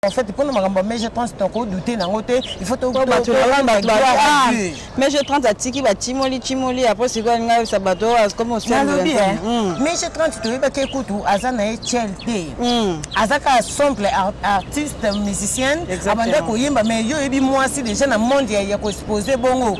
en fait pour nous mais je pense qu'on douter dans côté il faut tout mais je 30 à tiki ba timoli après c'est quoi ça bateau comme on mais je 30 tu veux que écoute azana HLT azaka simple artiste musicien abanda ko yimba mais yo ebi moi si déjà na monde ya ko exposer bongo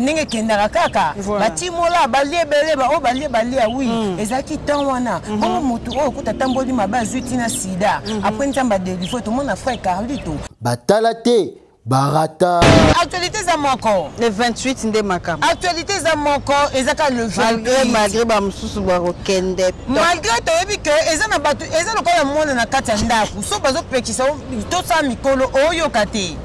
ninge kendaka kaka ba timola balie belé ba o balie oui ezaki tant wana bongo mutu o kuta tamboli mabazu tina sida après ntamba de il faut tout monde a frère Carlito batalate barata actualité za moko le 28 ndé maka actualité za moko ezaka le 28 malgré ba mususu ba kende malgré to ebi que ezana batu ezana ko ya monde na kati ya ndaku so bazo pekisa to sa mikolo oyo kate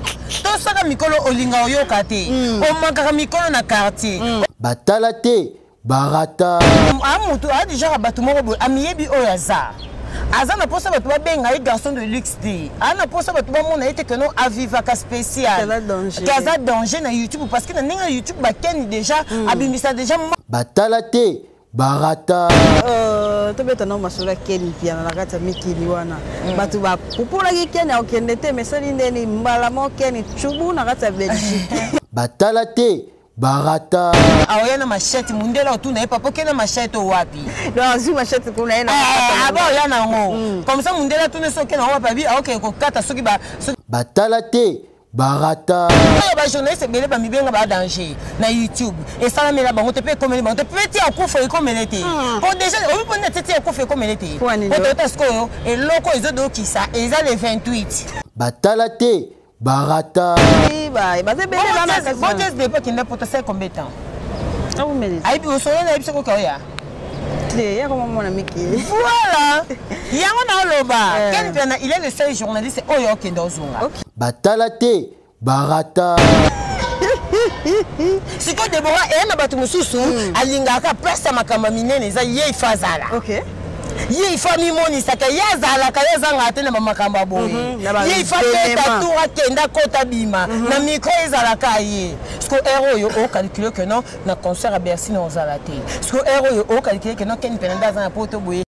to saka mikolo olinga oyo kate o makaka mikolo na quartier batalate barata amutu a déjà batu moko amiyebi oyaza azana posa batu ba benga i garçon de luxe di ana posa batu ba mona ete que non aviva ka spécial kaza danger na YouTube parce que na ninga YouTube ba ken déjà abimisa déjà batalate barata to beta no masura ken pia na kata mikili wana batu ba kupula ken ya okendete mesali ndeni mbala mo ken chubu na kata Belgique batalate barata aoyana machette mundela otuna papa kena machette wapi non si machette kuna ina aba oyana ngo comme ça mundela tuna soke na wapi bi okay ko kata soki ba batalate barata ba journaliste bele ba mibenga ba danger na YouTube et ça la bango te pe comme bango te petit akufa comme elete pour déjà on peut pas tete akufa comme elete pour te sko et loko ezo ki ça eza le 28 batalate barata ba te bele na bon just de pas qui n'a pas de compétent ah vous me dites ai bi so na bi ko ya ya comme mon ami qui voilà yango na loba ken pena il est le seul journaliste oyo kendo zunga batalate barata siko Deborah et na batu mususu alingaka presse makamba minene za ye ifazala okay ye ifami moni saka yazala ka yazanga tena mamakamba boye ye ifate tatura kenda kota bima na micro ezala ka ye sko héros yo o calculer que non na concert à Bercy na ozalate sko héros yo o calculer que non ken penanda za poto boye.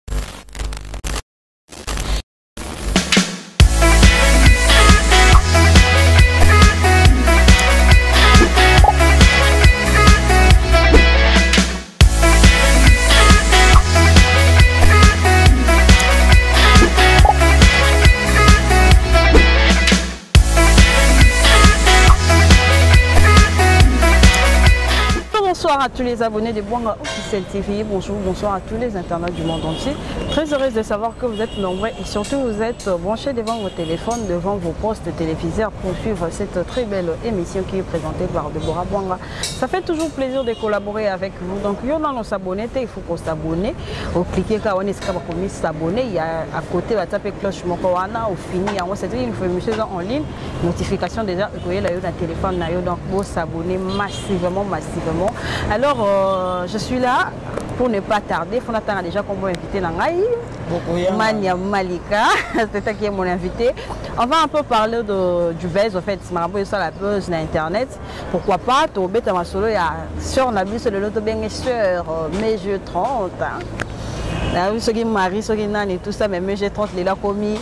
Bonsoir à tous les abonnés de Bwanga Officiel TV, bonsoir à tous les internautes du monde entier. Très heureuse de savoir que vous êtes nombreux et surtout vous êtes branchés devant vos téléphones, devant vos postes téléviseurs pour suivre cette très belle émission qui est présentée par Deborah Bwanga. Ça fait toujours plaisir de collaborer avec vous. Donc, il y a nos abonnés, il faut qu'on s'abonne. Vous cliquez quand on est s'abonner, il y a à côté la taper cloche mokowana au fini. C'est une information en ligne, notification déjà, vous voyez là dans le téléphone, donc vous s'abonner massivement. Alors, je suis là pour ne pas tarder. Il faut attendre déjà qu'on va inviter Nangaï, Mania Malika, c'est ça qui est mon invité. On va un peu parler du buzz, en fait, c'est la buzz sur Internet. Pourquoi pas, tu as ma solo, il y a sur la bus de l'auto bien sur mai 30. Ceux qui marient, ceux qui n'ont tout ça, mais mai 30, il a commis.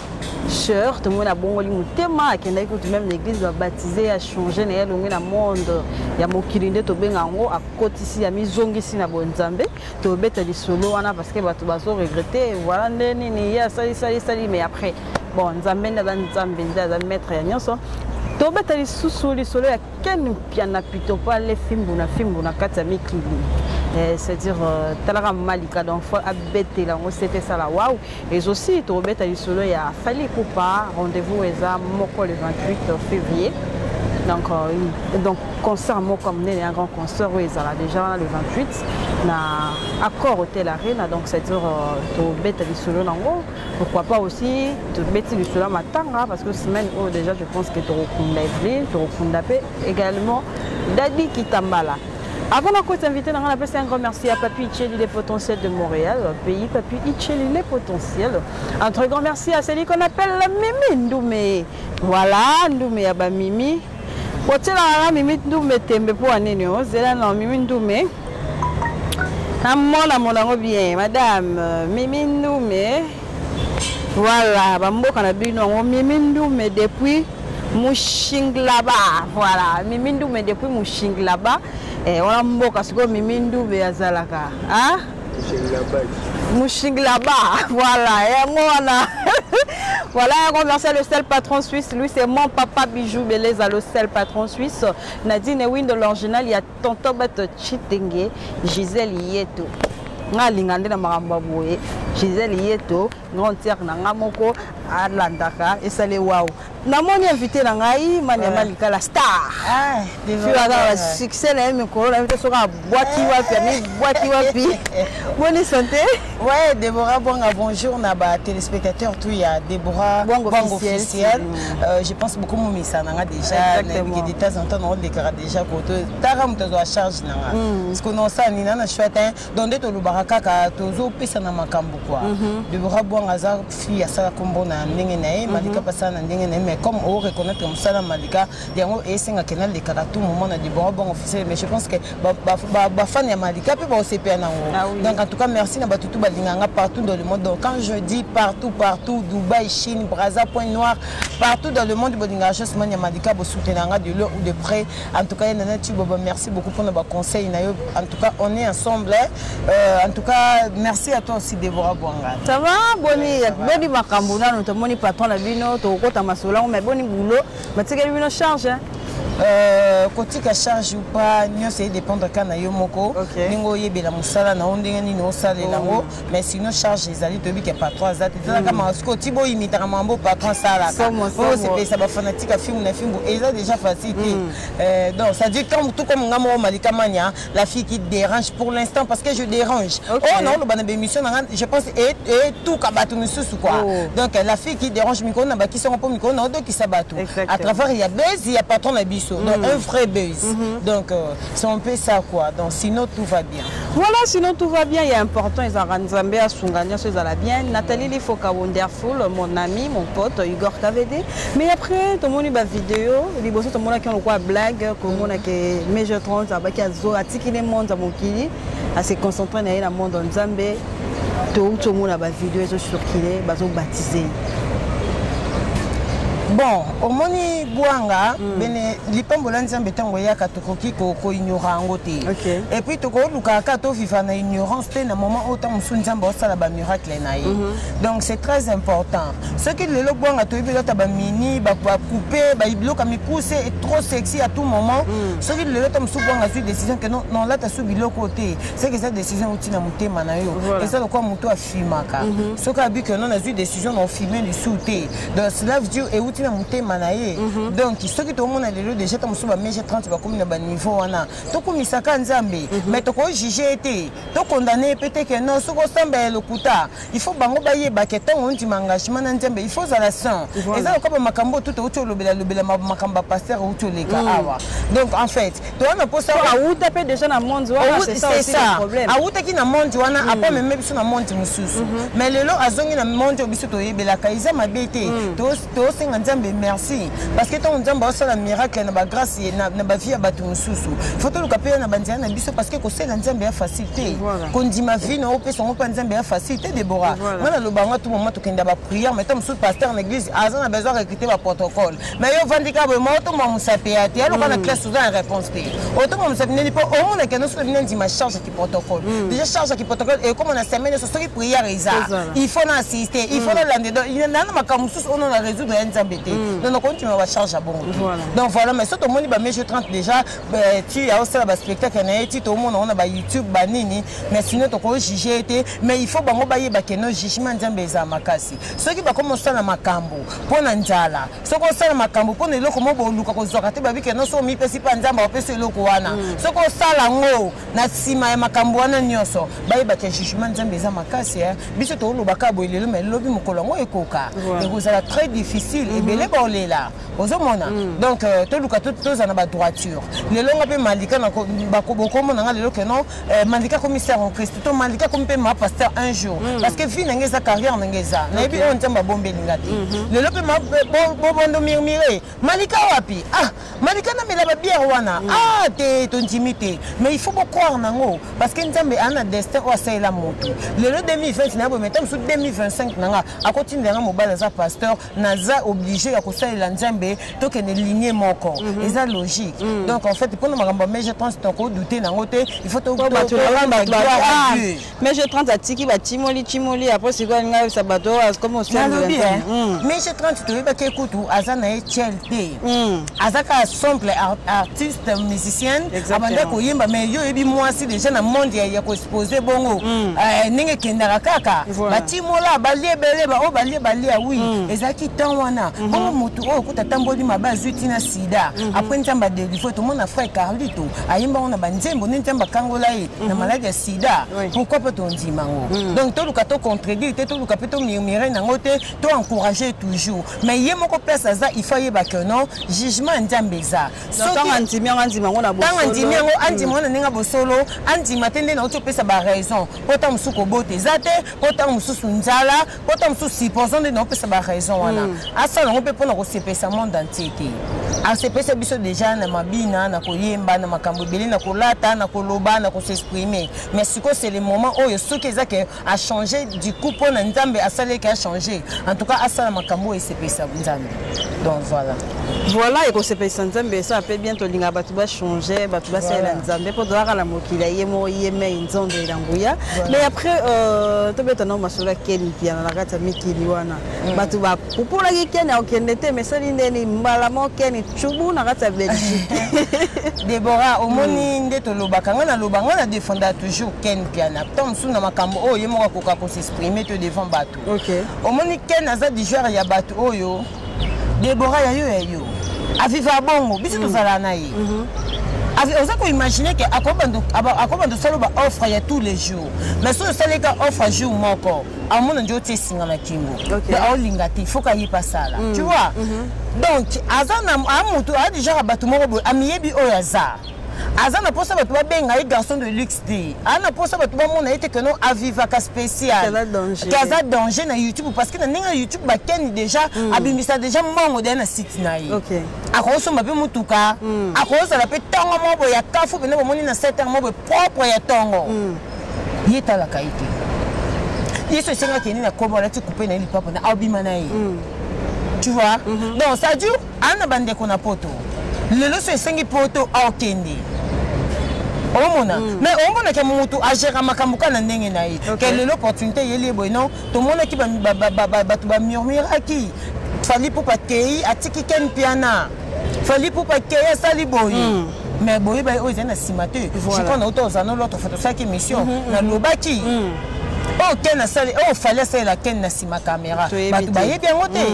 Sœur, tout le monde a bon thème qui n'a écouté même l'église va baptiser a changé na le monde ya mokilinde to bengango à côté ici ya mizongi ici na bonzambe to beta di solo wana parce que bato bazo regretter voilà nini ya sali mais après bon nzambe na nzambe nda maître ya nyonso to beta di solo ya ken piana pito pas les films na kata mikili c'est-à-dire Talara Malika donc faut abêter là c'était ça là waouh et aussi to beta di solo ya Fali Poupa rendez-vous eza moko le 28 février donc concert moi comme un grand concert où ils là déjà le 28 na accord hôtel arena donc c'est-à-dire to beta di solo nango pourquoi pas aussi to beta di solo matanga parce que semaine où déjà je pense que to rekunda Evelyn to rekunda également Dadi Kitambala. Avant de t'inviter, on a passé un grand merci à Papi Itcheli, les potentiels de Montréal, pays Papi Itcheli, les potentiels. Un très grand merci à celui qu'on appelle Mimi Ndoumé. Voilà, Ndoumé à Mimi. Pour la Mimi Ndoumé, tembe pour un néo, c'est là, non, Mimi Ndoumé. Mon amour bien, madame Mimi Ndoumé. Voilà, bamboka na bino Mimindu mais depuis Mushinglaba. Voilà, Mimindu mais depuis Mushinglaba. Et on a mboka siko Mimindu be azalaka. Hein? Mushinglaba. Voilà, et moi voilà, on remercie le seul patron suisse. Lui, c'est mon papa Bijou Beleza, le seul patron suisse. Nadine Win de l'original, il y a Tonton Bet Chitenge, Gisèle Yeto. Nga lingande na maramba boye Gisèle Yeto ngontier na ngamoko alandaka esale wow namoni invité na ngai mani malika la star la succès na mikolo na invité soka boîte wapi bonne santé. Ouais, Déborah Bonga, bonjour na ba téléspectateurs tout il y a Déborah Bonga officiel. Je pense beaucoup mon misa na déjà de temps en temps on déclare déjà côté tara mtozo a charge na parce que non ça ni na chouette donc de to lubaraka tozo pesa na makambo quoi. Déborah Bonga za fille ya sala kombo na ndenge na malika pasa na ndenge na mais comme on reconnaître musala malika yango esenga kenal de tout moment na Déborah Bonga officiel mais je pense que ba fan ya malika pe ba OCP na donc en tout cas merci na batutu balinganga partout dans le monde. Donc quand je dis partout Dubaï, Chine, Brazza, Point Noir, partout dans le monde bolinga chose mania malika bo soutenanga de loin ou de près. En tout cas merci beaucoup pour nos conseils. En tout cas on est ensemble. En tout cas merci à toi aussi Déborah Bonga. Ça va boni makambuna nous te moni patron la bino to kota masola mais boni boulot mais tu bino charge hein. Côté ka charge ou pas nyo c'est dépendre quand na yo moko ningo yebela musala na ondenge ni no sala lango mais sinon charge les ali to bi ke patron azati tala kama sko tibo imitaka mambo patron sala oh c'est ça ba fanatique à film na film et ça déjà facile donc ça dit comme tout comme ngamo malika mania la fille qui dérange pour l'instant parce que je dérange oh non le bana émission je pense et tout kabatu mususu quoi donc la fille qui dérange miko na ba qui sont pas miko na do qui sabatu à travers il y a buzz il y a patron na donc un vrai buzz. Donc c'est un peu ça quoi. Donc sinon tout va bien. Voilà, sinon tout va bien. Il est important ils ont Nzambe à Sunganya ça va bien. Nathalie Lifoka wonderful, mon ami, mon pote Igor KVD. Mais après tout le monde va vidéo, les boss tout le monde qui ont quoi blague, comme on a que Major 30 ça va qui a zo atikile monde à mon kili, à se concentrer dans le monde Nzambe. Tout le monde va vidéo sur kile, bazo baptisé. Bon, au moni Bouanga, bene lipambola nzambe tango yaka tokoki ko ignorant ngote. Et puis toko luka kato viva na ignorance te na moment autant musu nzambe osala ba miracle na ye. Donc c'est très important. Ce qui le Bouanga to ibilo ta ba mini ba couper ba ibilo ka mi pousser est trop sexy à tout moment. Ce qui le ta musu Bouanga su décision que non là ta su bilo côté. C'est que cette décision outi na mutema na yo. Et ça le quoi muto a filmaka. Ce qui a bu que non a eu décision on filmer le souté. Donc cela veut dire et outi na mutema na ye. Donc ce qui tout le monde a le déjà ta musu ba meje 30 ba comme na ba niveau wana. To komisaka nzambe mais to ko juger été. To condamner peut-être que non ce ko samba le kuta. Il faut bango ba ye ba que tant on dit engagement na nzambe il faut la sang. Et ça ko ba makambo tout auto lobela makamba pasteur auto leka awa. Donc en fait, to on a posé ou taper déjà na monde wana c'est ça aussi le problème. A uta ki na monde wana apa même biso na monde mususu. Mais lelo azongi na monde biso to yebela kaiza mabete. To senga nzambe merci parce que ton nzambe osala miracle na ba grâce na ba vie ya batu mususu. Faut to luka na bandia na biso parce que ko senga nzambe ya facilité. Kondima vie na opesa ngo pa nzambe ya facilité Déborah. Mana lo bango tout moment to kenda ba prière mais tom sous pasteur na église azana besoin recruter ba protocole. Mais yo vandika be moto mo musapéati alo kana classe sous une réponse té. Auto mo musapéati pas au monde que nous sommes venus ma charge qui protocole. Déjà charge qui protocole et comme on a semaine ce serait prière il faut assister, il faut l'endedans. Il y a na makamusus on a résoudre nzambe té. Donc on continue à charge à bon. Donc voilà mais ça tout le monde ba je 30 déjà tu as aussi la spectacle na ti tout le monde on a ba YouTube ba nini mais sinon to ko juger été mais il faut bango ba yeba que no jugement nzambe za makasi. Ceux qui ba commencer na makambo pona nzala. Ceux ko sala makambo pona eloko mo bo luka ko zoka te ba bi que no so mi pesi pa nzamba o pesi eloko wana. Ceux ko sala ngo na sima ya makambo wana nyoso ba yeba que jugement nzambe za makasi biso to lobaka bo ilelo mais lobi mokolo ngo ekoka. Et vous allez très difficile et belé ba olela. Ozomona. Donc to luka to za na ba droiture. Lelo nga pe malika na ba ko boko mona nga lelo que non malika commissaire en Christ to malika comme pe ma pasteur un jour parce que vie ngeza carrière ngeza na bi on nzamba bombe lingati. Lelo pe ma bondo mirmire malika wapi malika na mela ba bière wana ah te ton timité mais il faut pas croire nango parce que nzambe ana destin o ça la moto le 2020 na bo metam sur 2025 nanga a continuer nga mobile za pasteur naza obligé à ko ça la nzambe to que ne lignée moko eza logique donc en fait pour nous makamba mais je pense ko douter nango te il faut to mais je 30 à tiki ba timoli après c'est quoi nga ça bato comme on sait mais je 30 to ba ke kutu azana HLT azaka simple artiste musicien abanda ko yimba mais yo ebi mwasi déjà na monde ya ko exposer bongo ninge kendaka kaka batimola baliebele ba o balie oui ezaki tan wana bongo mutu o kuta tamboli mabazu tina sida après ntamba délivrer tout monde a frère Carlito ayimba on a banzembo ntamba kangola na maladie ya sida pourquoi peut on dire mango donc tout le cas to contredire tout le cas peut on murmurer nango te to encourager toujours mais yemoko place aza il faut yeba que non jugement nzambeza donc andimi ngo na bosolo andimi ngo ninga bosolo andima tende na otopesa ba raison pota musuko bote zate pota mususu nzala pota mususu supposons de na opesa ba raison wana asa ngo pe pona ko sepesa monde entier a sepesa biso déjà na mabina na koyemba na makambo beli na kolata na koloba na ko s'exprimer mais c'est le moment où ce qui a changé du coup pour nzambe asale qui a changé en tout cas asa na makambo et sepesa nzambe donc voilà et ko sepesa nzambe ça peut bientôt linga batu ba changer batu ba sala nzambe pour doira la mokila yemo yeme nzonde languya mais après to beto na masolo keni pia na kata mikili wana batu ba popola keni okendete mais ça ndeni mbala mo keni chubu na kata Belgique Deborah omoni ndeto lobaka ngana lobanga na défendre toujours ken piana tom suna makambo o yemo ko ko s'exprimer te devant batu OK omoni ken aza du joueur ya batu oyo Deborah ya yo aviva bongo biso tozala na ye on a imaginer que akoba solo ba offre ya tous les jours mais so sale ka offre jour moko amona njo te singa na kingo de olinga te faut ka y passer là tu vois donc azana amutu a déjà batu moko amiyebi oyaza azana posa batu benga i garçon de luxe de ana posa batu ba mona ete que non aviva ka spécial kaza danger na YouTube parce que na ninga YouTube ba ken déjà abimisa déjà mongo de na site na yi OK akoso mabe mutuka akoso la pe tongo mobo ya kafu bene bo moni na 7 ans mobo propre ya tongo yeta la kaite yeso senga keni na kobo la ti couper na lipapo na abima na yi tu vois donc ça dure ana bande ko na poto lelo so sengi poto akende omona mais omona ke mutu agera makambo kana ndenge na yi quelle l'opportunité yeli boy non to mona ki ba murmura ki fali pour pas kei atiki ken piana fali pour pas kei sali boy mais boy ba o zena simate je connais auto za no l'autre photo ça qui mission na lobaki o ken na sali o fallait ça la ken na sima caméra ba tu ba yebi ngote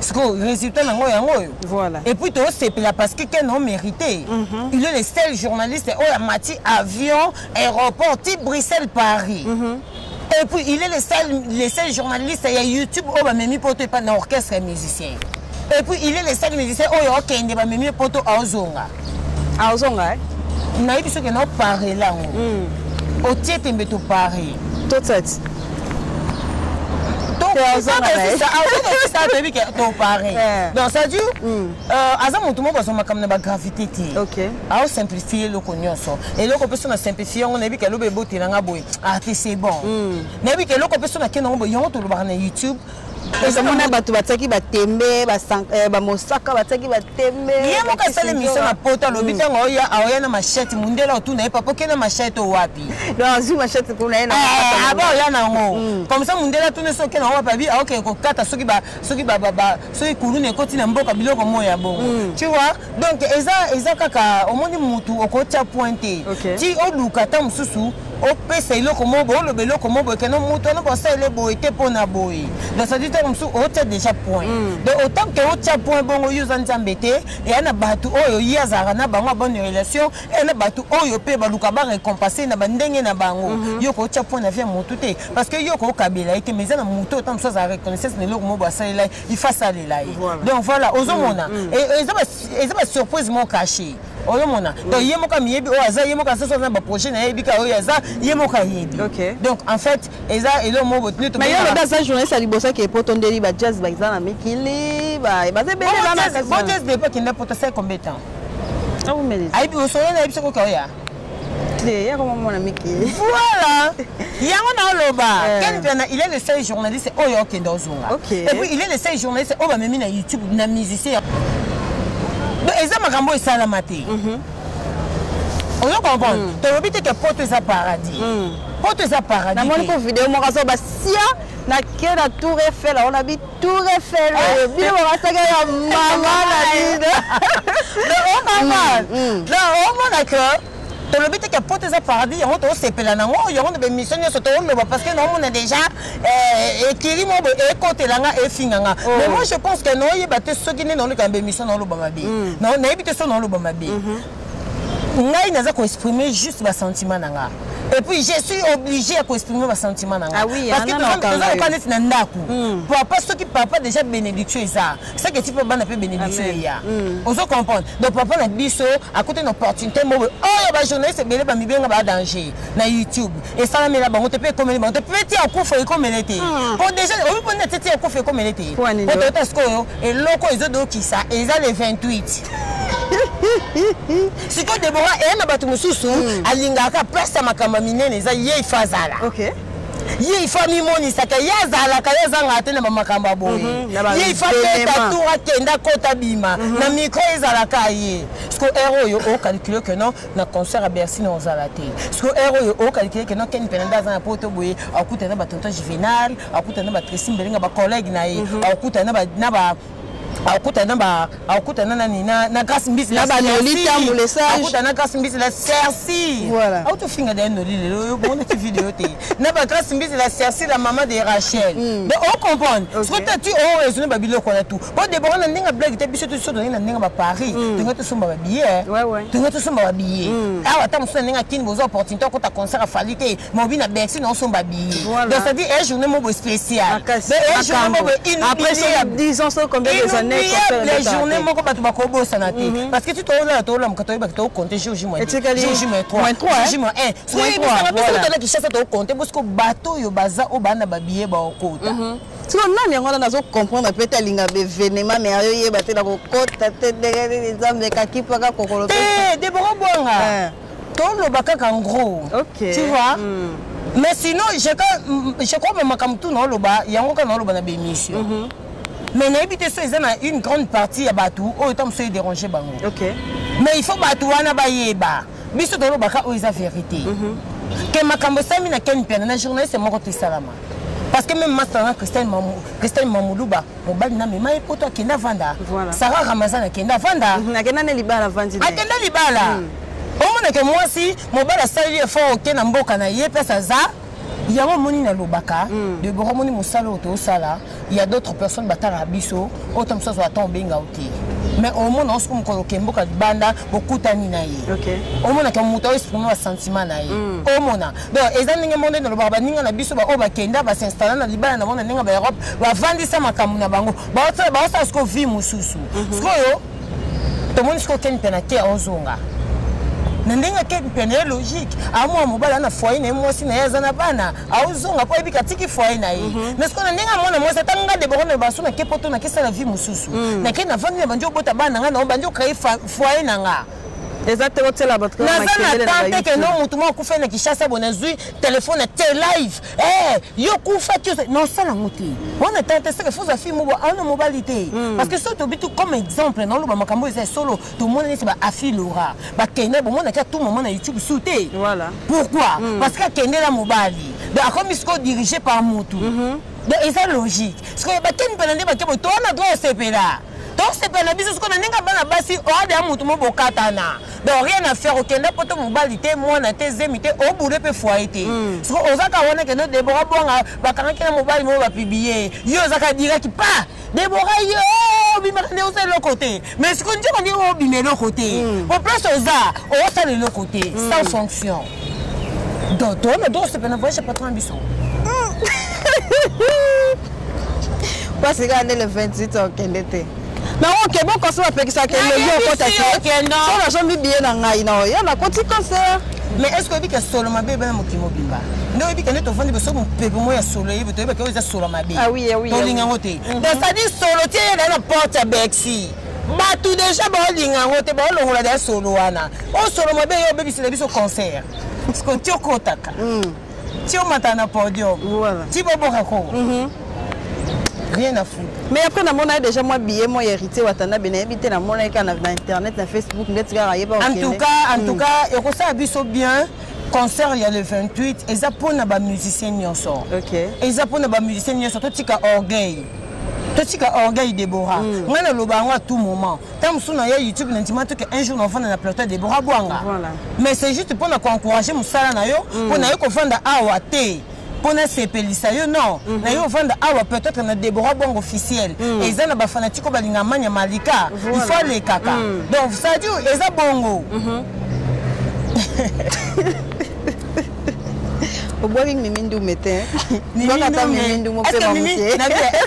ce que résultat nango yango voilà et puis to c'est parce que ken ont mérité il est le seul journaliste au Amati avion aéroport type Bruxelles Paris et puis il est le seul journaliste à YouTube au Bamemi Poto pas dans orchestre musicien et puis il est le seul musicien au Kende Bamemi Poto à Ozonga na yebi ce que non parler là au tiete mbeto Paris tout ça donc ça dure aza mutu moko so makamna ba gravité ti OK a simplifier le konyoso et le ko personne simplifier on a vu que lo be boti na boy ah c'est bon na vu que le ko personne ke na boy yon to lo ba na YouTube eza mona batu bataki batembe ba mosaka bataki batembe yemo ka sale mission na pota lo bitango oya na machette mundela otuna e papa kena machette wapi non si machette kuna ena aba oya na ngo comme ça mundela tune so kena wapi bi OK ko kata soki ba soki kulune koti na mboka biloko moya bongo tu vois donc eza kaka omoni mutu okotia pointer ti oluka ta mususu o pesa iloko mobo o lobe iloko mobo ke no mutu no bosa ile boy te pona boy donc ça dit comme ça o tia déjà point donc autant que o tia point bongo yuza nzambe te et ana batu oyo yazara na bango bonne relation et na batu oyo pe baluka ba récompenser na bandenge na bango yoko o tia point na vie mutu te parce que yoko kabela ete mais na mutu autant ça reconnaissance ne iloko mobo ça ile il faut ça là donc voilà ozomona et ça va surprise mon caché oyomona donc yemoka miyebi o aza yemoka soso na ba projet na yebi ka o aza yemoka yebi donc en fait eza elo mo botni to mais yo le dans journée ça libosa ki potondeli ba jazz ba izana mikili ba ze bele bana ka jazz de pas ki na poto 5 combien de temps Ah oui, mais aïe au soleil na biso ko kaya. Ya comment mon ami qui. Voilà. Yango na loba. Ken Pena, il est le seul journaliste oyo kendo zonga. Et puis il est le seul journaliste oyo ba memi na YouTube na musicien. Donc eza makambo esala maté. On comprend. Tu veux dire que porte ça paradis. Porte ça paradis. Na moni ko vidéo mo kaso ba sia na kena Tour Eiffel, on habite Tour Eiffel. Bien on va saga ya mama na dide. Non, on a que tu veux dire que porte ça paradis, on to sepela na ngo, on de mission sur to lo parce que non on a déjà écrit mo e côté langa e finganga. Mais moi je pense que non yeba te soki ne non le kambe mission non lo bamabi. Non na yebite so non lo bamabi. Ngai naza ko exprimer juste ba sentiment nanga. Et puis je suis obligé à exprimer ma sentiment nanga. Ah oui, parce que tu connais na ndaku. Papa ce qui papa déjà bénédiction ça. C'est que tu peux pas na bénédiction ya. On se comprendre. Donc papa na biso à côté d'une opportunité mo oh ba journaliste belé ba mibenga ba danger na YouTube. Et ça la mela bango te peut comme bango te peut ti akufa comme l'été. Pour déjà on peut na tete akufa comme l'été. Pour te ce que et loko ezo ki ça et ça le 28. Si tu Deborah et na batu mususu alingaka place makamba minene za ye ifazala. OK. Ye ifami moni saka yazala ka yazanga te na makamba boye. Ye ifate tatura kenda kota bima na micro ezala ka ye. Parce que héros yo o calculer que non na concert à Bercy na ozala te. Parce que héros yo o calculer que non Ken Pena za na poto boye akuta na batonton juvenal, akuta na ba Tracy Mbelinga ba collègue na ye, akuta na ba akuta na grâce mbisi la banolita mu le sage akuta na grâce mbisi la Cercy voilà auto finga de no lilo bon na vidéo te na ba grâce mbisi la Cercy la maman de Rachel mais on comprend ce que tu o raisonner ba biloko na tout bon de bon na ndinga blague te biso to so na ndinga ba Paris ndinga to somba ba billet ndinga to somba ba billet ah ata muso ndinga kini bozo opportunité ko ta concert a fallu te mobi na Bercy na somba billet donc ça dit un journée mo spécial mais un journée mo inoubliable disons ça combien de années les journées moko batu bakobo sanate parce que tu tola mkato ba to compter jour J-3 J-1 so il ça qui chasse to compter parce que bateau yo baza o bana ba billet ba okota tu nani yango na zo comprendre peut-être linga événement mais ayo yeba te na ko kota te de nzambe ka kipaka kokolo te de boko bonga to lo bakaka en gros tu vois mais sinon je crois même makamtu na lo ba yango ka na lo ba na bémission. Mais n'habitez ça, ils ont une grande partie à Batou, où ils sont dérangés. Mais il faut Batou, on a baïeba. Mais ce que baka où ils ont vérité. Que ma cambossami na Ken Pena, la journée c'est mon côté salama. Parce que même Master Christelle Mamoulouba, mon bal n'a même pas pour toi qui n'a vanda. Sarah Ramazan qui n'a vanda. N'a qu'un année libala vandi. A qu'un libala. Au moins que moi aussi, mon bal a sali fort au Kenambo Kanaye, Pessaza. Il y a un moni na lobaka de boromoni musalo to sala il y a d'autres personnes batara biso autant ça soit tomber ngauti mais au moins on se comme kolokembo ka banda beaucoup tani na ye au moins que muto exprimer sentiment na ye au moins donc ezani ngemonde na lobaka ninga na biso ba o ba kenda ba s'installer na libana na mona ninga ba Europe ba vandisa makamu na bango ba sa sko vi mususu sko yo to moni sko Ken Pena ke ozonga Nandinga Ken Pena logique. Amo mobala na foyer na moi si na yaza na bana. Auzonga po ebika tiki foyer na ye. Mais ce qu'on ndinga mona moi satanga de borone baso na kepoto na kisa la vie mususu. Na ke na vandi na banjo bota bana nga na banjo créer foyer na nga. Exactement c'est la votre na que non mutu mo kufa na kishasa bona zui téléphone te live yo kufa que non ça la muti on a tenté ça que faut affi mo en mobilité parce que ça to bitu comme exemple non lo ba makambo c'est solo tout le monde c'est ba affi Laura ba kene bon on a tout moment na YouTube sauter voilà pourquoi parce que kene la mobali donc comme il se dirigé par mutu donc c'est logique parce que ba Ken Pena ba ke to na droit CPLA. Donc c'est pas la business qu'on a n'enga bana basi o de amutu mo bokatana donc rien à faire aucun poto mobilité moi na tes émité au bout de pe foité parce que ozaka wana que no Deborah bonga ba kanaki na mobile mo ba publier yo zaka direct pas Deborah yo bimaka ne ose le côté mais ce qu'on dit on dit o bimé le côté au plus oza o ça le côté sans fonction donc toi mais donc c'est pas n'envoyer pas trop ambition parce que le 28 au Kendete. Non, ok, bon, quand ça va faire ça, que le lieu est non, ça va bien dans la il y a un petit concert. Mais est-ce que vous dites que solo ma bébé n'a pas bimba? Non, vous dites que nous avons besoin de bébé moi solo, vous devez que vous êtes solo ma bébé. Ah oui, oui. Donc ça dit solo, tiens, il y a une porte à Bexi. Batu déjà baolinga ngote baolongola da solo wana. O solo mabe yo bebisela biso concert. Parce que tu kotaka. Tu matana podium. Voilà. Tu boboka ko. Rien à foutre. Mais après on a déjà moi billet moi hérité watana bena habité na mona ka na internet na Facebook ngetika yeba en tout cas et ko ça biso bien. Concert il y a le 28 et ça pour na ba musicien nyonso. OK. Et ça pour na ba musicien nyonso to tika orgueil. Totika orgueil Déborah. Ngana lobango à tout moment. Tant suna ya YouTube n'intima que un jour on fait na plateau Déborah Bwanga. Voilà. Mais c'est juste pour encourager musala na yo, pour na yo ko fanda awa te. Pour na sepelisa yo non. Na yo fanda awa peut-être na Déborah Bwanga officiel. Et ça na ba fanatiko balinga manya malika. Il faut les kaka. Donc ça dit et ça bongo. Au bois avec Mimindou mettait. Est-ce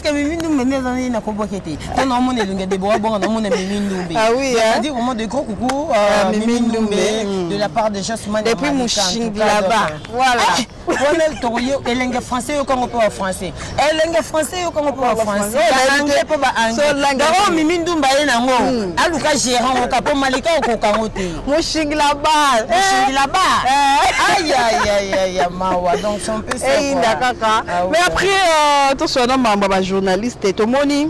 que Mimindou menait dans la coboquette? Ton nom est le Déborah Bon, on a Mimindou. Ah oui, on dit au moins de gros coucou Mimindou de la part de Jasmine. Depuis Mouching là-bas. Voilà. On est le torio et langue français au Congo pour français. Et langue français au Congo pour français. Anglais pour anglais. D'abord Mimindou baye nango. Aluka gérant au Capo Malika au Kokamote. Mouching là-bas. Mouching là-bas. Aïe aïe aïe aïe donc c'est un peu ça. Mais après tout ce nom de journaliste et tout moni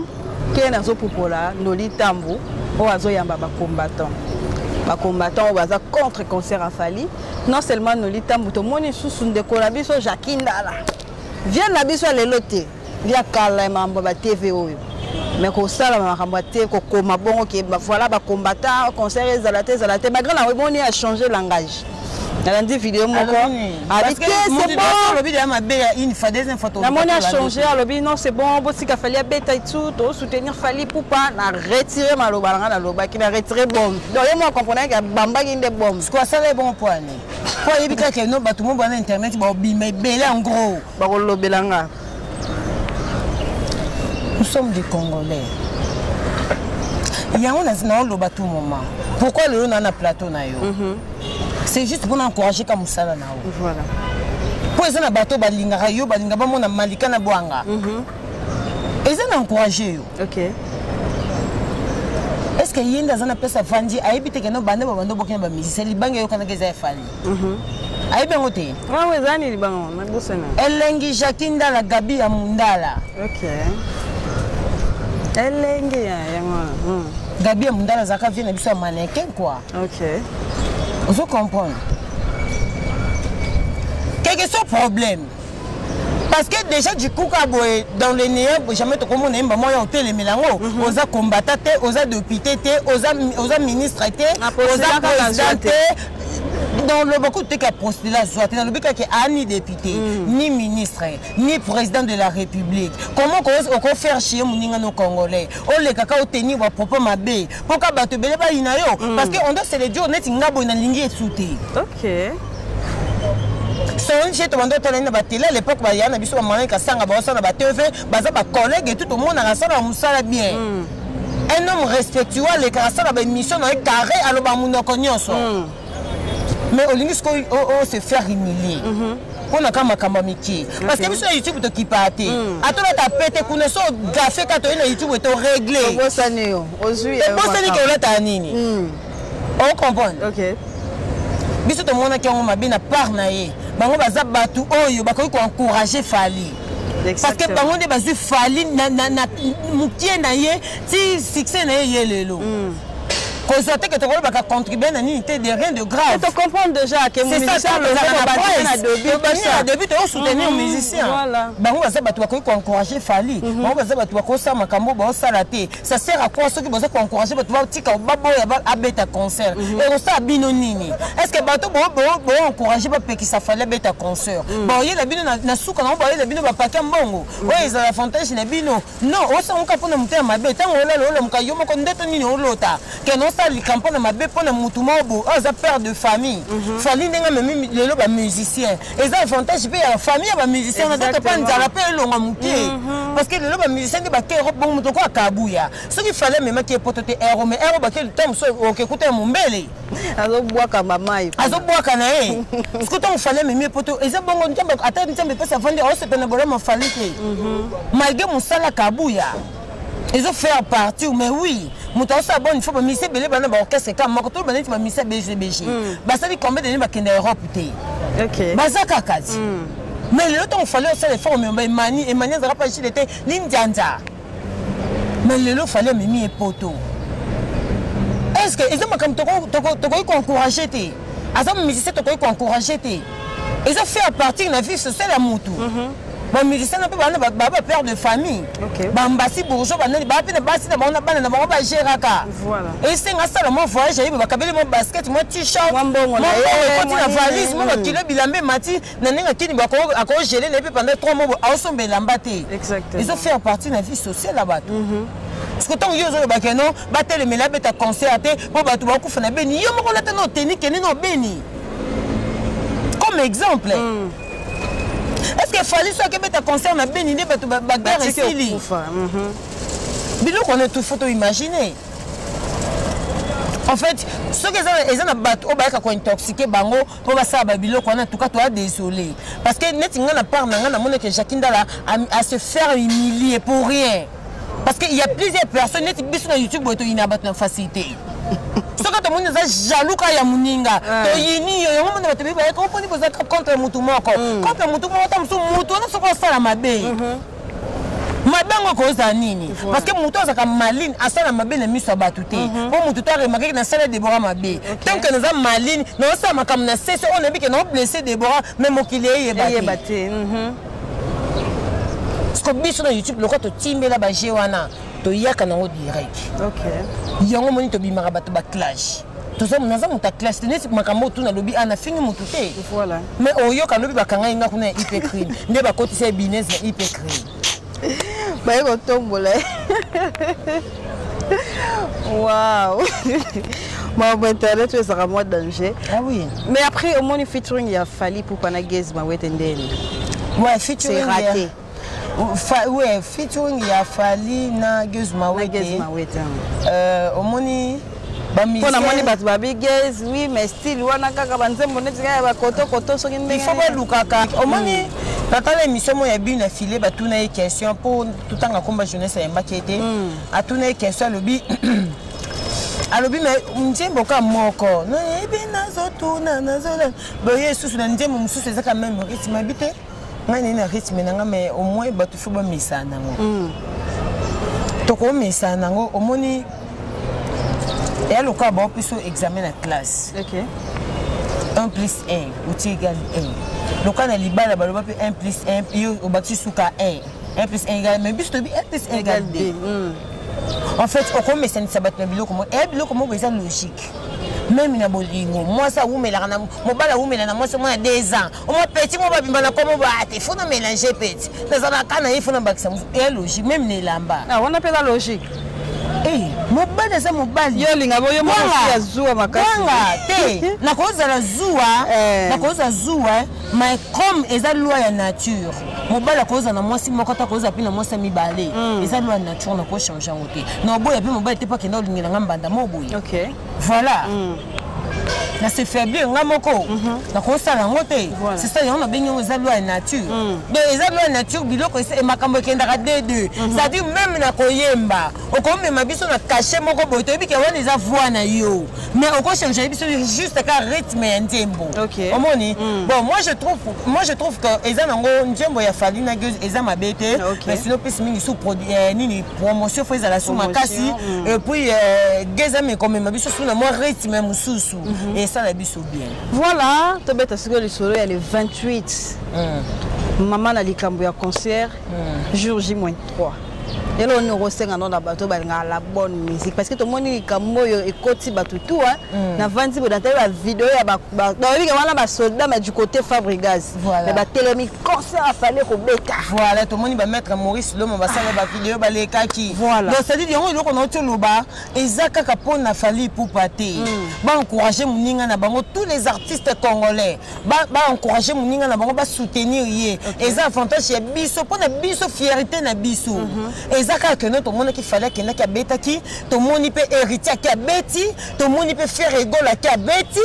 qui est dans ce popola Noli Tambou au azo yamba ba combattant au baza contre concert à Fali non seulement Noli Tambou tout moni sous de collabiso Jakindala vient na biso le loté via kala mambo ba TV oyo mais ko sala makambo te ko koma bongo ki voilà ba combattant concert ezalate malgré la moni a changé langage. Elle a dit vidéo mon corps. Parce que c'est bon. Le vidéo m'a une fois des infos. La monnaie a changé. Le vidéo non c'est bon. Aussi qu'il fallait bêta et tout. Soutenir Fali pour pas retirer ma lobalanga la loba qui m'a retiré bombe. Donc moi comprenez que bamba qui des bombes. C'est quoi ça les bons points? Pour éviter que nous tout le monde sur internet bah mais belé en gros. Bah le belanga. Nous sommes des Congolais. Il y a un loba tout moment. Pourquoi le on a un plateau na yo? C'est juste pour encourager comme ça là. Voilà. Pour ça na bateau balinga yo balinga ba mona malika na Bwanga. Et ça encourager yo. OK. Est-ce que yenda zana pesa fandi aibite que no bande ba bando bokena ba musicien libanga yo kana keza Fali. Aibe ngote. Ah ouais zani libanga na bosana. Elengi Jakinda la Gabi ya Mundala. OK. Elengi ya ngwana. Gabi ya Mundala zaka vient na biso mannequin quoi. OK. Vous comprenez? Quel que soit le problème? Parce que déjà du coup, dans le néant, jamais tout le monde aime moi au télé mélango, aux combattants, aux députés, aux ministres, aux présidents. Dans le beaucoup de cas postulé soit dans le but qu'il y a ni député, ni ministre, ni président de la République. Comment on faire chier nos Congolais? On les cacao tenir wa propos mabé. Pourquoi battre belé ba inayo? Parce que on doit se le dire net ngabo na lingi souté. OK. Son chez toi on na batela à l'époque ba yana biso ba mwana ka sanga ba osana ba TV baza ba collègue et tout le monde na sala musala bien. Un homme respectueux les ka sala ba émission na carré alo ba munoko nyonso. Mais au lingue on se faire humilier. On a quand même miki. Parce que sur YouTube tu qui partait. Attends ta pété qu'on so gafé quand tu YouTube est réglé. Bon ça n'est on que ta nini. On comprend. OK. Biso to mona ki on m'a bien part na ye. Bango baza batu oyo bakoki ko encourager Fali. Parce que bango de bazu Fali na mukie na ye ti succès na ye lelo. Constater que tu vas contribuer à l'unité de rien de grave. Tu comprends déjà que c'est ça le début de soutenir les musiciens. Tu vas encourager Fali. Ça sert à quoi ceux qui vont encourager tu vas concert. Et ça binonini. Est-ce que tu encourager qui ça fallait bêta concert? Bon, il y a bino na souka na ba bino ba paquet mbongo. Oui, ils ont la fontaine na bino. Non, on s'en capone na mutema mabe. Tant on là le mkayo mo kondeto nini olota. Que non ça les campagnes ma bé pour mutuma bo za père de famille. Fali ndenga même lelo ba musicien. Et ça avantage pe ya famille ba musicien na te pas nzala pe longa mukie. Parce que lelo ba musicien de ba kero bon mutoko akabuya. Ce qu'il fallait même qui potote héros mais héros ba quel temps so okekuta mumbele. Azo boaka mama. Azo boaka na e. Ce que ton fallait même poto et ça bongo ntembe ata ntembe pesa vendre o se pena bora ma fali ke. Malgré mon sala kabuya. Ils ont fait partie, mais oui. Mouton ça bon, il faut pas misser belé bana ba orchestre comme moi tout bana tu vas misser BG. Bah ça dit combien d'années ba kenda Europe té. OK. Bah ça kakati. Mais le temps fallait ça les formes mais mani et mani ça pas chez l'été l'indianja. Mais le lot fallait mimi et poto. Est-ce que ils ont comme toko encourager té. Asa musicien toko encourager té. Ils ont fait partie de la vie sociale à Moutou. Les musiciens ne peuvent pas père de famille. Bambasi bourgeois, voilà. Et c'est un seul moment voyage, il va caber mon basket, mon t-shirt, mon valise, mon kilo bilambe mati, nanenga kini bako ako gelé les pendant 3 mois à somber l'ambaté. Exactement. Ils ont fait partie de la vie sociale là-bas. Parce que tant que yo bakeno, battre le melabe ta concerté, pour batu baku fana beni, yo mo la tano tenni keni no beni. Comme exemple. Est-ce qu'il fallait que tu concerne à Béniné pour bagarre ici? Bilo qu'on est tout photo imaginer. En fait, ceux qui ont battu au bac à intoxiqué bango pour ça babilo qu'on a tout cas toi désolé parce que net ngana part ngana monnaie que Jacinda là à se faire humilier pour rien. Parce qu'il y a plusieurs personnes net biso sur YouTube où ils n'abattent pas facilité. Ce que tout le monde est jaloux quand il y a Mouninga. To yini yo mo na tebi ba ko poni boza contre mutu moko. Contre mutu moko tam so mutu na so ko sala mabe. Mabe ngoko za nini? Parce que mutu za ka maline asala mabe na miso batute. Bo mutu to remarquer na sala Deborah mabe. Tant que nous a maline, non ça ma comme na cesse on a vu que non blessé Deborah même au qu'il est batté. Parce que biso na YouTube le ko to timbela ba jewana. To yaka na direct. OK. Yango moni to bimaka bato ba clash. To ça munaza muta clash tenesi makambo tu na lobi ana fini mutu te. Voilà. Mais oyo ka lobi bakanga inga kuna hypocrite. Nde ba kotisa business na hypocrite. Ba yeko tombola. Waouh. Ma internet tu es ça moi danger. Ah oui. Mais après au moins featuring il a fallu pour Panagez ma wetendeni. Ouais, featuring c'est raté. Ouais, featuring il a fallu na Guzma Wete. Au moni pour la moni bat babi Gez, oui mais style wana kaka banzembo neti ya ba koto so ngende. Il faut pas lukaka. Au moni natala émission mo ya bina filé ba tuna une question pour tout temps combat jeunesse ya mbakete. A tuna une question lobi. Alobi mais nzembo ka moko. Na ebina zo tuna na zo. Ba yesu na nzembo mususu ezaka même rythme habité. Ngani na rythme nanga mais au moins batu fo ba misa nango. Toko misa nango omoni et le cas bon plus examen la classe. OK. 1 plus 1 ou égal 1. Le cas na libala ba 1 plus 1 yo au bati suka 1. 1 plus 1 égale mais biso 1 plus 1 égale 2. En fait au comme ça ne sabat na biloko mo et biloko mo c'est logique. Même na bolingo moi ça ou mela na mobala ou mela na moi c'est moi 2 ans au moins petit moi ba bimbana comme ba te faut na mélanger petit dans la kana il faut na bakisa et logique même ne lamba ah on appelle la logique eh mobala c'est mobala yo linga boyo mo ya zuwa makasi te na koza la zuwa mais comme eza loi ya nature mobala koza na moi si moko ta koza pina moi ça mibale eza loi ya nature na ko changer ngote na boya pe mobala te pas que na linga ngamba mo boya OK voilà. Na se faiblir ngamoko. Na ko sala ngote. C'est ça on a benyo za loi nature. Donc eza loi nature biloko e makambo kendaka D2. Ça dit même na koyemba. Okome mabiso na cacher moko boy to biki wana eza voix na yo. Mais on ko changer biso juste ka rythme ya nzembo. Omoni. Bon moi je trouve que eza nango nzembo ya fali na gueuse eza mabete. Mais sinon plus mingi sous produit nini promotion faut la sous makasi et puis geza me comme mabiso sous na moi rythme mususu. Et ça la biso bien. Voilà, to beta siko le solo elle est 28. Maman na likambo ya concert jour J-3. Et là on est resenga dans la bateau ba la bonne musique parce que tout le monde likambo yo ekoti bato tout na vandi bo dans la vidéo ya ba oui que wana ba soldat mais du côté Fabregas. Mais ba télémi concert a fallu ko beta. Voilà, tout le monde va mettre Maurice Lom ba sala ba vidéo ba les kaki. Donc ça dit on eloko na tolo ba ezaka ka pona fali pour pater. Ba encourager muninga na bango tous les artistes congolais. Ba encourager muninga na bango ba soutenir yé. Eza avantage ya biso pona biso fierté na biso. Ezaka que notre monde qui fallait qu'il bêta qui, tout le monde peut hériter qui a bêti, tout le monde peut faire égol qui a bêti.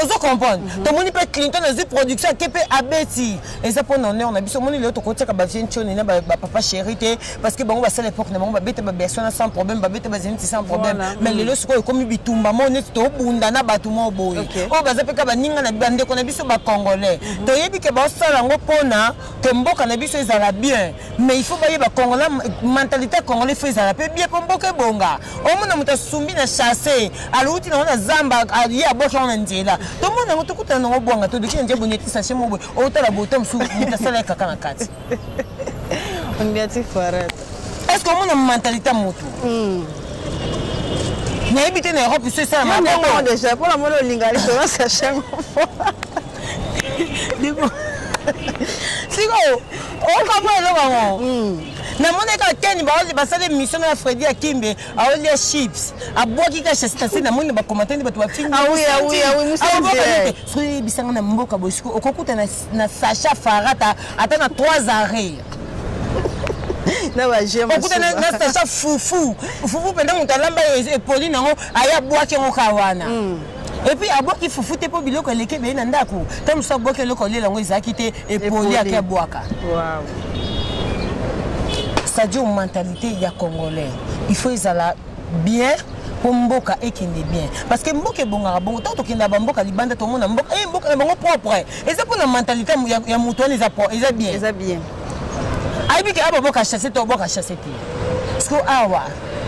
ozo comprendre to moni pe Clinton na production ke pe abeti et ça pour non on a biso moni le to kotia ka ba vient choni na ba papa chéri parce que bango ba à l'époque na bango ba bete ba version sans problème ba bete ba zeniti sans problème mais le siko comme bitumba moni to bunda na batu mo boy o ba zapeka ba ninga na bande ko na biso ba congolais to yebi ke ba sala ngo pona que mboka na biso ezala bien mais il faut ba yeba congolais mentalité congolais fait ezala pe bien pour mboka bonga o mona muta sumbi na chasser aluti na zamba ali aboka na nzela to mona ngo tukuta na ngo bonga to dikine nje boneti sa chemo bo o tala botom su mutasala kaka na kati on bien ti farata est-ce que mona mentalité moto na habité na Europe c'est ça ma non déjà pour la mono lingali to sa chemo Digo Sigo o kabo lo bango na mona ka teni ba sale mission na Freddy Akimbe a oli chips a boki ka chasitasi na mona ba commenter ba to ba fingi oui musenze so bisanga na mboka bosiko okokuta na Sacha Farata ata na 3 arrêts na ba jema okuta na Sacha fufu penda mutalamba e poli nango aya boki ngo kawana et puis aboki fufu te po biloko leke be na ndako comme ça boki loko lela ngo izaki te e poli aka boaka wow ça dit une mentalité ya congolais il faut ezala bien pour mboka ekende bien parce que mboka ebongaka bongo tant tokenda ba mboka libanda to mona mboka mboka na bango propre et ça pour la mentalité ya mutu wana eza bien aibi ke aba boka chasser to boka chasser te parce que awa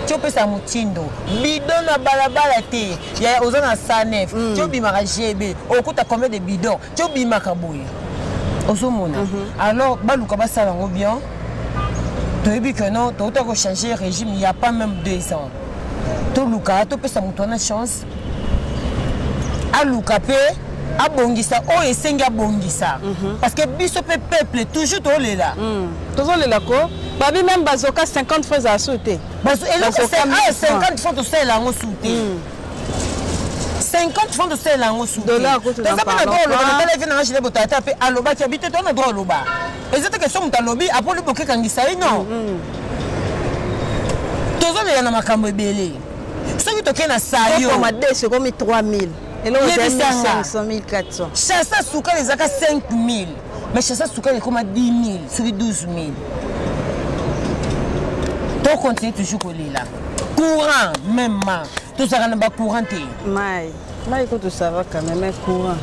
topesa mutindo bidon na balabala te ya ozana sanef tobimaka GB okuta combien de bidon tobimaka boye ozomona alors baluka basala ngo bien tu as vu que non, tu as changé le régime il n'y a pas même 2 ans. Tu as fait ça, tu as une chance. A Lukape, a Bongisa, oh et Senga Bongisa. Parce que biso peuple, toujours tu es là. Toujours là quoi? Babi même Bazoka 50 francs à sauter. Bazoka 50 francs de sel à sauter. 50 francs de sel à sauter. Dollars coûte dans pas droit le téléphone na chile botata pe aloba qui habite ton droit loba. Et c'est que son talobi après le boké kangisa non. Tozo le na makambo ebele. Ce qui toke na sayo. Comme à c'est comme 3000. Et là on a 500 1400. Chassa souka les aka 5000. Mais chassa souka les comme 10 000 sur 12 000. To continue toujours là. Courant même ma. Tout ça na ba courant te. Mai écoute ça va quand même courant.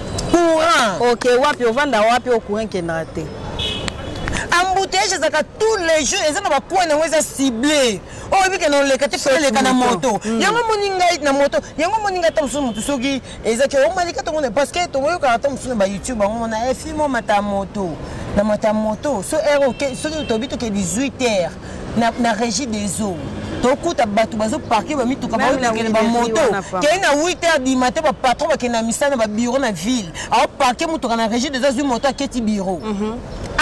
OK, wapi ovanda wapi au courant qui est raté. Embouteillage zaka tous les jours et ça na ba point na weza ciblé. Oh oui que non le kati fele le kana moto. Yango moninga na moto, yango moninga tamsu moto soki ezaki o malika to ngone parce que to moyo ka tamsu na YouTube on a filmo mata moto. Na mata moto so ero ke so to bito ke 18h na régie des eaux. Tokuta batu bazo parquer ba mituka ba lekele ba moto ke na 8h du matin ba patron ba ke na misana ba bureau na ville a parquer mutuka na régie des eaux moto aketi bureau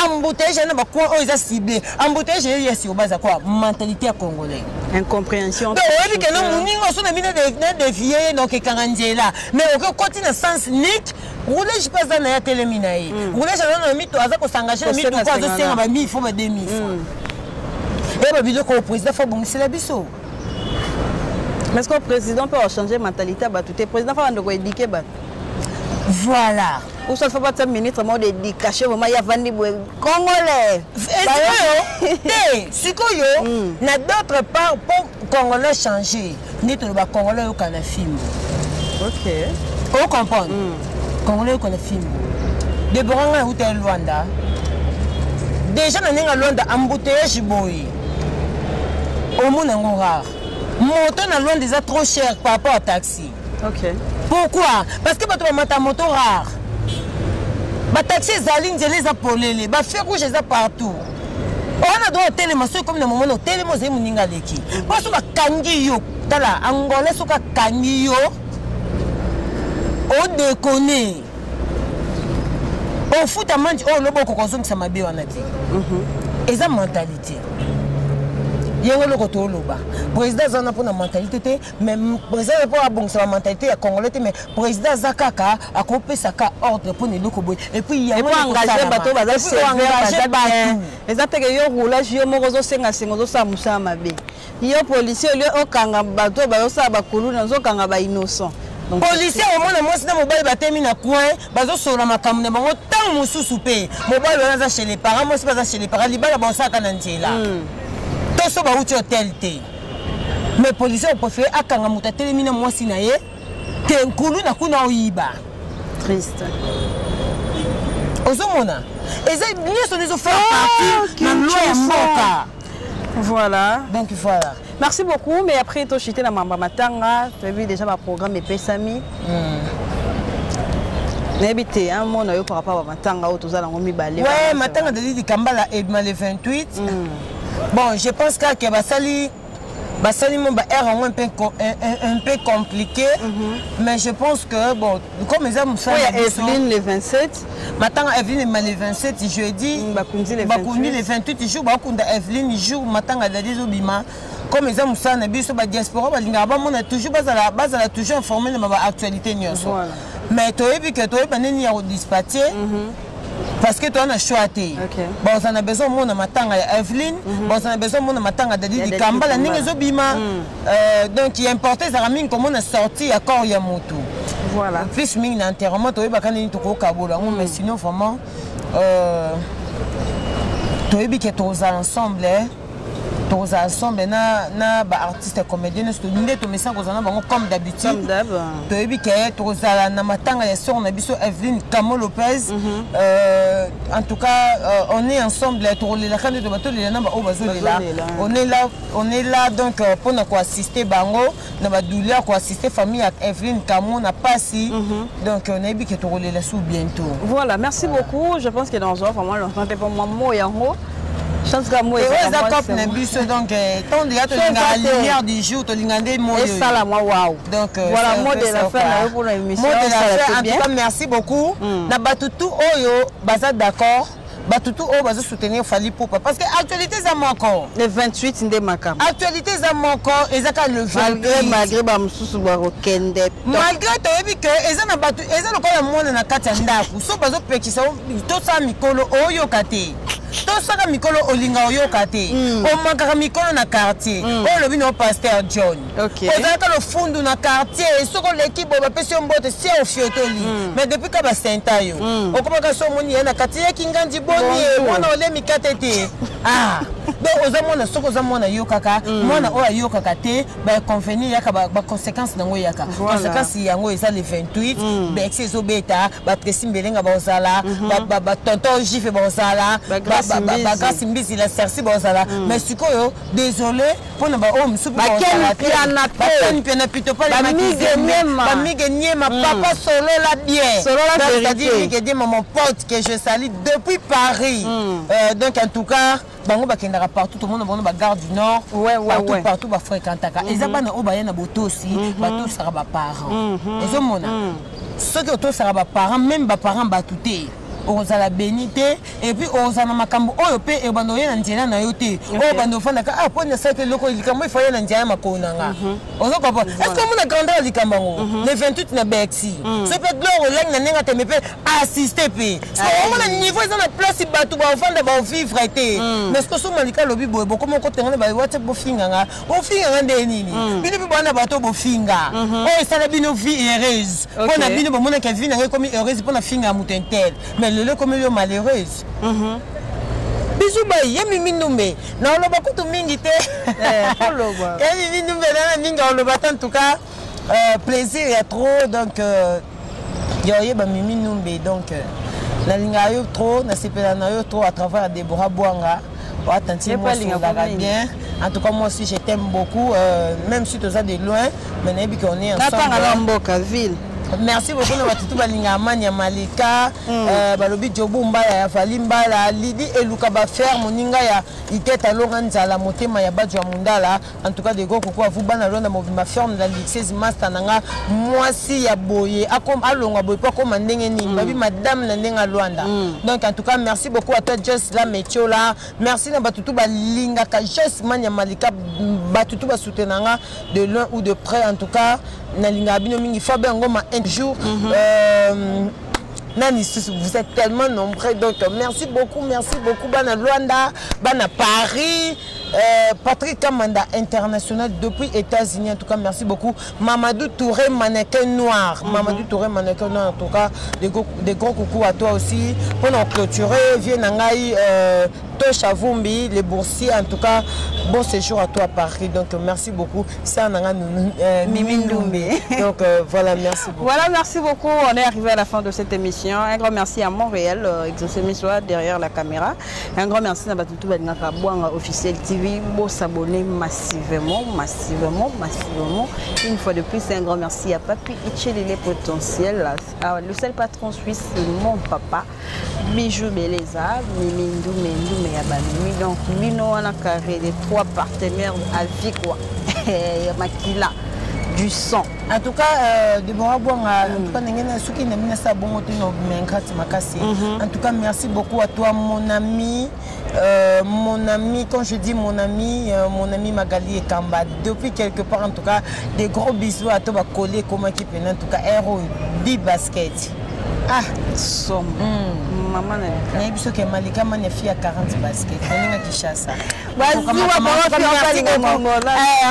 embouteillage na ba quoi o eza ciblé embouteillage ya si obaza quoi mentalité ya congolais incompréhension donc oui que non muningo so na bina de dévier donc kanganjela mais au côté na sens nique roulage pas na ya teleminae roulage na mito aza ko s'engager na mito ko azo senga ba 1000 fois ba 2000 fois. Et le président faut bongisser la biso. Mais est-ce que le président peut changer la mentalité? Le président faut éduquer. Voilà. Ou ça ne faut pas être ministre d'éducation, il y a vendu Congolais. Si il y a d'autres parts pour Congolais changer, ni tout le Congolais au Canada film. OK. Vous comprenez? Congolais au Canada film. De Boranga ou de Luanda. Déjà dans Luanda embouteillage boy. Au monde est rare. Moto na Luanda déjà trop cher par rapport au taxi. OK. Pourquoi? Parce que tu as moto rare. Les taxis, les apolés, les feux rouges, les partout. On a droit à télémasso comme le moment où télémasso est mon ingaleki. Parce que kangi yo, tala angolais soka kangi yo. On déconne. On fout à manger, oh le bon qu'on consomme ça m'a bien on a dit. Et ça mentalité. Il y a un autre loba. Président Zana pour la mentalité, mais président pour bon sa mentalité à Congolais, mais président Zakaka a coupé sa ordre pour les locaux. Et puis il y a un engagé bateau, engagé bateau. Les attaques yo roulage yo morozo senga sengozo sa musa mabe. Yo policier yo okanga bateau ba yo sa ba kuluna zo kanga ba innocent. policier au moins moi c'est mobile batemi na coin bazo sola makambo na bango tant mususu pe mobile baza chez les parents moi c'est pas chez les parents libala bon ça kana nzela to so ba uti hotel te mais policier au préféré akanga muta telemi na moi sinaye te nkulu na kuna oyiba triste ozomona eza nyonso les faire partie na loi ya mboka. Voilà. Donc voilà. Merci beaucoup. Mais après, tu as chité la Mamba Matanga. Tu as vu déjà ma programme et Pessami. N'habitez un mot par rapport à Matanga ou tout ça dans le balai. Ouais, Matanga de l'île de Kambala et le 28. Bon, je pense que Basali mon est un peu compliqué, mais je pense que bon, comme les hommes sont Evelyne le 27, maintenant Evelyne le 27 jeudi, Bakundi le 28 jours, Bakunda Evelyne jour matin à Dadi Zobima, comme les hommes sont biso ba diaspora, on a toujours base toujours informé de ma actualité nyonso. Mais toi et puis que toi et ni a dispatché. Parce que tu as choisi. Bon, on a besoin de mon matanga Evelyne, bon, on a besoin de mon matanga de Didi Kambala, Ningezobima. Donc, il est important, ça ramène comme on a sorti à Koryamoto. Voilà. Plus, il y a un enterrement, tu as un Kaboula. Mais sinon, vraiment, tu as dit que tous ensemble, na ba artiste comédien to ndé to message kozana bango comme d'habitude comme d'hab to yebi ke to zala na matanga ya sœur na biso Evelyne Kamo Lopez en tout cas on est ensemble to les la kande to bato les na ba obazolela on est là donc pour na ko assister bango na ba douleur ko assister famille à Evelyne Kamo na passi donc on yebi ke to les sous bientôt. Voilà, merci beaucoup. Je pense que dans un vraiment longtemps pour moi mo yango chance que moi donc tant de la lumière du jour to lingande mo et ça la moi waouh donc voilà mot de la fin pour l'émission en tout cas merci beaucoup na batutu oyo baza d'accord batutu oyo bazo soutenir Fally Ipupa parce que actualité za moko le 28 ndé makam actualité za moko ezaka le 28 malgré ba mususu ba rokende malgré to yebi que eza na batu eza lokola mona na kati ya ndako so bazo pekisa to sa mikolo oyo kate to saka mikolo olinga oyoka te o makaka mikolo na quartier o lobi no pasteur John ozalaka lo fundu na quartier soko l'équipe ba pesi mbote si o fiotoli mais depuis ka ba senta yo okomaka so moni na quartier kingandi boni mona ole mikate te ah donc ozamona soko ozamona yokaka mona o ayokaka te ba convenir yaka ba conséquences nango yaka conséquences yango eza le 28 ba excès obeta ba Tracy Mbelenga ba ozala ba tonton Jif ba ozala bagasi mbizi la sersi bozala mais sikoyo désolé pour na ba homme soupe bozala piana plutôt pas les mige niema papa solo la bien c'est-à-dire que dit mon pote que je salue depuis Paris donc en tout cas bango bakendaka partout tout le monde ba gare du Nord partout ba fréquentaka eza bana o ba yana botosi bato sera ba parents ezomona ceux qui auto sera ba parents même ba parents batuté ozala bénité et puis ozana makambo oyo pe e bando yena nzela na yote o bando fanda ka ah pona ça que loko likambo ifa yena nzela makonanga ozo papa est-ce que mon grandeur likambango le 28 na Bexi c'est peut gloire leng na nenga te me pe assister pe so on a niveau ils na place batu ba fanda ba vivre été mais ce que so malika lobi boy boko moko tenga ba wate bo finganga o finganga nde nini bino bi bana bato bo finga o esala bino vie heureuse pona bino bo mona ka vie na comme heureuse pona finga mutentel le comme le malheureuse bisou ba yemi minumbe na oloba kutu mingi te oloba yemi minumbe na minga oloba en tout cas plaisir est trop donc yo yeba mimi numbe donc na linga yo trop na sepela na yo trop à travers Deborah Bouanga wa tanti moi bien en tout cas moi aussi je t'aime beaucoup même si tu es de loin mais nabi qu'on est ensemble na mboka ville. Merci beaucoup na batutu balinga Amania Malika balobi Jobu Mbala ya Fally Mbala Lidi eluka ba faire moninga ya iteta longanza la motema ya badjo mundala en tout cas de goko kwa vubana londa movima ferme la lycée master nanga mwasi ya boye akom alonga boye pas comme ndenge ni babi madame na ndenga Luanda donc en tout cas merci beaucoup à toi Just la Metiola merci na batutu balinga ka Just Mania Malika batutu ba soutenanga de loin ou de près en tout cas na linga bino mingi fa bengoma un jour Nani, vous êtes tellement nombreux donc merci beaucoup bana Luanda bana Paris Patrick Kamanda international depuis États-Unis. En tout cas, merci beaucoup. Mamadou Touré, mannequin noir. Mamadou Touré, mannequin noir. En tout cas, des gros coucou à toi aussi. Pour nous clôturer, viens Nangaï, Tocha Vumbi, les boursiers. En tout cas, bon séjour à toi à Paris. Donc, merci beaucoup. Ça, Mimi Ndoumbe. Donc, voilà, merci beaucoup. Voilà, merci beaucoup. On est arrivé à la fin de cette émission. Un grand merci à Montréal, Exaucémis derrière la caméra. Un grand merci à Batutu Badinaka Bouanga Officiel TV. Bon s'abonner massivement. Une fois de plus, un grand merci à Papi Itchelele Potentiel. Le seul patron suisse, mon papa. Bijou Beleza, Mimi Ndoumbe Yabamimi. Donc, Mino on a carré les 3 partenaires à Vikwa. Makila. Du sang. En tout cas, Deborah Bouanga, en tout cas, merci beaucoup à toi, mon ami. Quand je dis mon ami Magali Ekamba, depuis quelque part, en tout cas, des gros bisous à toi, collé comme qui peut, en tout cas, héros, big basket. Ah, somme. Maman, je que Malika m'a fait à 40 baskets. On est à Kishasa. En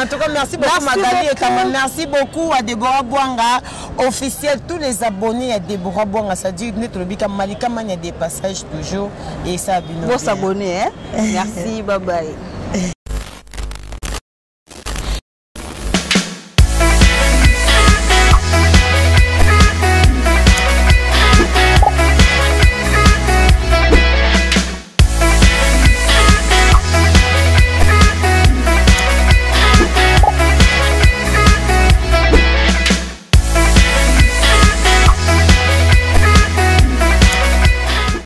tout cas, merci beaucoup, Magali Ekamba. Merci beaucoup à Deborah Bouanga, officiel, tous les abonnés à Deborah Bouanga. Ça dit que Malika m'a des passages toujours. Et ça a bien. Bon s'abonner, hein? Merci, bye bye.